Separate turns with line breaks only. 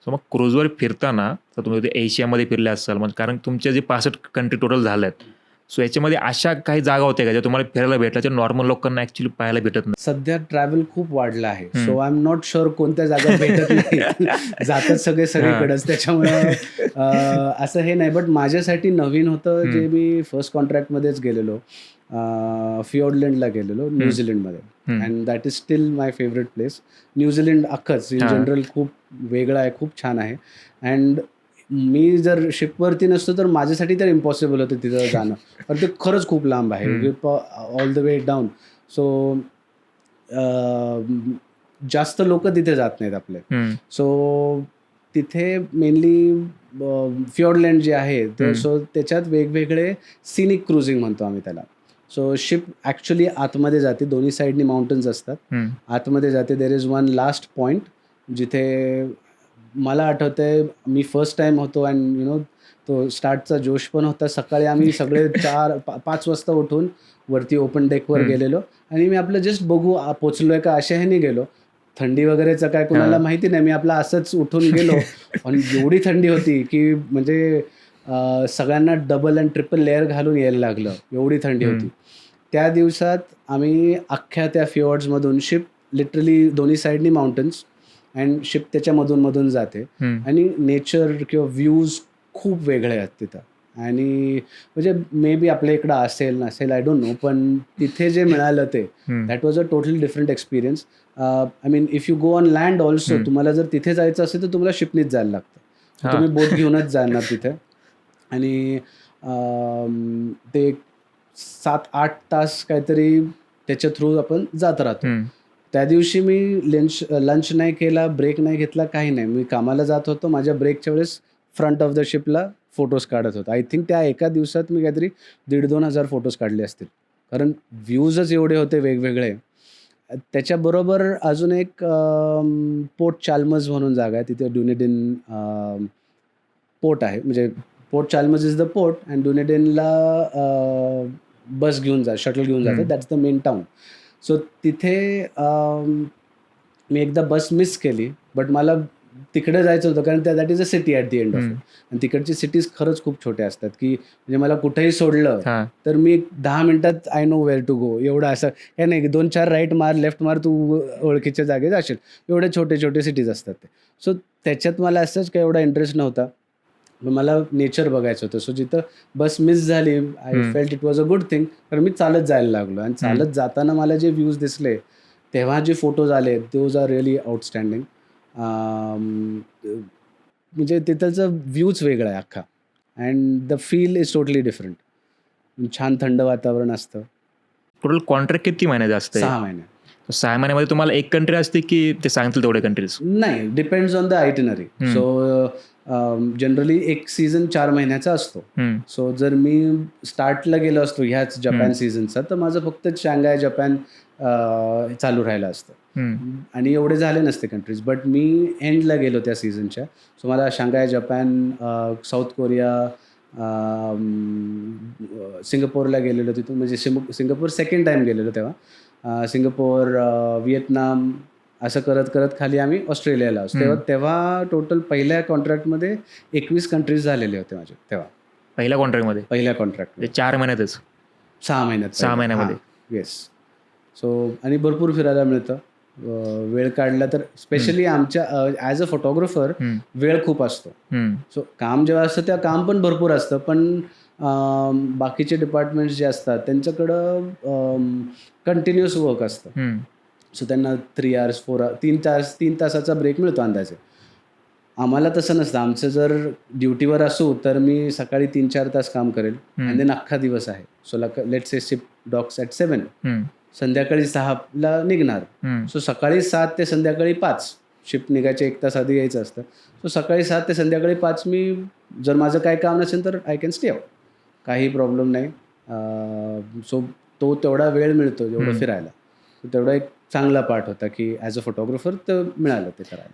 So मग क्रूजवर फिरताना तर तुम्ही ते एशियामध्ये फिरले असाल, म्हणजे कारण तुमचे जे 65 कंट्री टोटल झाल्यात. सो याच्यामध्ये अशा काही जागा होत्या का ज्या तुम्हाला फिरायला भेटल्या, ज्या नॉर्मल लोकांना ॲक्च्युअली पाहायला भेटत नाही?
सध्या ट्रॅव्हल खूप वाढला आहे. So I am not sure कोणत्या जागा भेटत नाहीत. जातात सगळे सगळीकडेच. त्याच्यामुळं असं हे नाही. बट माझ्यासाठी नवीन होतं जे मी फर्स्ट कॉन्ट्रॅक्टमध्येच गेलेलो. फियोर्डलँडला गेलेलो न्यूझीलंडमध्ये. And that is still my favourite place. New Zealand अख्खंच इन जनरल खूप वेगळं आहे, खूप छान आहे. अँड मी जर शिपवरती नसतो तर माझ्यासाठी तर इम्पॉसिबल होतं तिथं जाणं. पण ते खरंच खूप लांब आहे, all the way down. So जास्त लोक तिथे जात नाहीत आपले. सो तिथे मेनली फियोर्डलँड जे आहे ते, सो त्याच्यात वेगवेगळे सिनिक क्रुझिंग म्हणतो आम्ही त्याला. सो शिप ॲक्च्युली आतमध्ये जाते, दोन्ही साईडनी माउंटन्स असतात, आतमध्ये जाते. There is one last point जिथे मला आठवतंय मी फर्स्ट टाईम होतो. अँड यु नो तो स्टार्टचा जोश पण होता. सकाळी आम्ही सगळे 4-5 वाजता उठून वरती ओपन डेकवर गेलेलो आणि मी आपलं जस्ट बघू पोचलोय का अशा ह्याने गेलो. थंडी वगैरेचं काय कोणाला माहिती नाही. मी आपलं असंच उठून गेलो. आणि एवढी थंडी होती की म्हणजे सगळ्यांना डबल अँड ट्रिपल लेअर घालून यायला लागलं, एवढी थंडी होती. त्या दिवसात आम्ही अख्ख्या त्या फियॉर्ड्समधून, शिप लिटरली दोन्ही साईडनी माउंटन्स अँड शिप त्याच्यामधून मधून जाते. आणि नेचर किंवा व्ह्यूज खूप वेगळे आहेत तिथं. आणि म्हणजे मे बी आपल्या इकडं असेल नसेल आय डोंट नो, पण तिथे जे मिळालं ते that was a totally different experience. I mean if you go on land also, तुम्हाला जर तिथे जायचं असेल तर तुम्हाला शिपनीच जायला लागतं. तुम्ही बोट घेऊनच जाणार तिथे. आणि ते 7-8 तास काहीतरी त्याच्या थ्रू आपण जात राहतो. त्या दिवशी मी लंच नाही केला, ब्रेक नाही घेतला, काही नाही. मी कामाला जात होतो. माझ्या ब्रेकच्या वेळेस फ्रंट ऑफ द शिपला फोटोज काढत होतो. आय थिंक त्या एका दिवसात मी काहीतरी 1,500-2,000 फोटोज काढले असतील, कारण व्ह्यूजच एवढे होते वेगवेगळे. त्याच्याबरोबर अजून एक पोर्ट चाल्मर्स म्हणून जागा आहे तिथे. ड्युनेडिन पोर्ट आहे, म्हणजे port Chalmers is the port and ड्युनेडिनला बस घेऊन शटल घेऊन जातात. That's the main town. So तिथे मी एकदा बस मिस केली, बट मला तिकडे जायचं होतं कारण that is a city at the end of it. आणि तिकडची सिटीज खरंच खूप छोट्या असतात की म्हणजे मला कुठेही सोडलं तर मी 10 मिनिटात I know where to go. एवढं असं काय नाही की 2-4 राईट मार, लेफ्ट मार, तू ओळखीच्या जागेत जाशील. एवढे छोटे छोटे सिटीज असतात ते. सो त्याच्यात मला असंच काही एवढा इंटरेस्ट नव्हता. मला नेचर बघायचं होतं. सो जिथं बस मिस झाली, I felt it was a good thing. कारण मी चालत जायला लागलो आणि चालत जाताना मला जे व्ह्यूज दिसले, तेव्हा जे फोटोज आले, दोज आर रिअली आउटस्टँडिंग. म्हणजे तिथलचं व्ह्यूच वेगळा आहे अख्खा. And the feel is totally different. छान थंड वातावरण असतं.
टोटल कॉन्ट्रॅक्ट किती महिन्याचा असतं?
6 महिने.
6 महिन्यामध्ये तुम्हाला एक कंट्री असते की ते सांगतील तेवढे कंट्रीज?
नाही, depends on the itinerary. So generally एक सीझन 4 महिन्याचा असतो. सो जर मी स्टार्टला गेलो असतो ह्याच जपान सीझनचा, तर माझं फक्त शांघाय जपान चालू राहिलं असतं आणि एवढे झाले नसते कंट्रीज. बट मी एंडला गेलो त्या सीझनच्या. सो मला शांघाय जपान, साऊथ कोरिया, सिंगापूरला गेलेलो तिथून. म्हणजे सिंगापूर सेकंड टाईम गेलेलो तेव्हा. सिंगापूर, व्हिएतनाम असं करत करत खाली आम्ही ऑस्ट्रेलियाला असतो. तेव्हा टोटल पहिल्या कॉन्ट्रॅक्टमध्ये 21 कंट्रीज झालेले होते माझे तेव्हा.
पहिल्या कॉन्ट्रॅक्टमध्ये?
पहिल्या कॉन्ट्रॅक्ट
4 महिन्यातच?
6 महिन्यात.
6 महिन्यामध्ये?
येस. सो आणि भरपूर फिरायला मिळतं. वेळ काढला तर. स्पेशली आमच्या ॲज अ फोटोग्राफर वेळ खूप असतो. सो काम जेव्हा असतं तेव्हा काम पण भरपूर असतं, पण बाकीचे डिपार्टमेंट्स जे असतात त्यांच्याकडं कंटिन्युअस वर्क असतं. सो त्यांना 3 hours 3 तासाचा ब्रेक मिळतो अंदाजे. आम्हाला तसं नसतं. आमचं जर ड्युटीवर असू तर मी सकाळी 3-4 तास काम करेल आणि देन अख्खा दिवस आहे. So let's say ship docks at 7, संध्याकाळी 6ला निघणार. सो सकाळी 7 ते संध्याकाळी 5, शिप निघायच्या 1 तास आधी यायचं असतं. सो सकाळी 7 ते संध्याकाळी 5 मी, जर माझं काय काम नसेल तर आय कॅन स्टे आउट, काही प्रॉब्लेम नाही. सो तो तेवढा वेळ मिळतो जेवढं फिरायला. तेवढा एक चांगला पार्ट होता की ॲज अ फोटोग्राफर तर मिळालं ते करायला.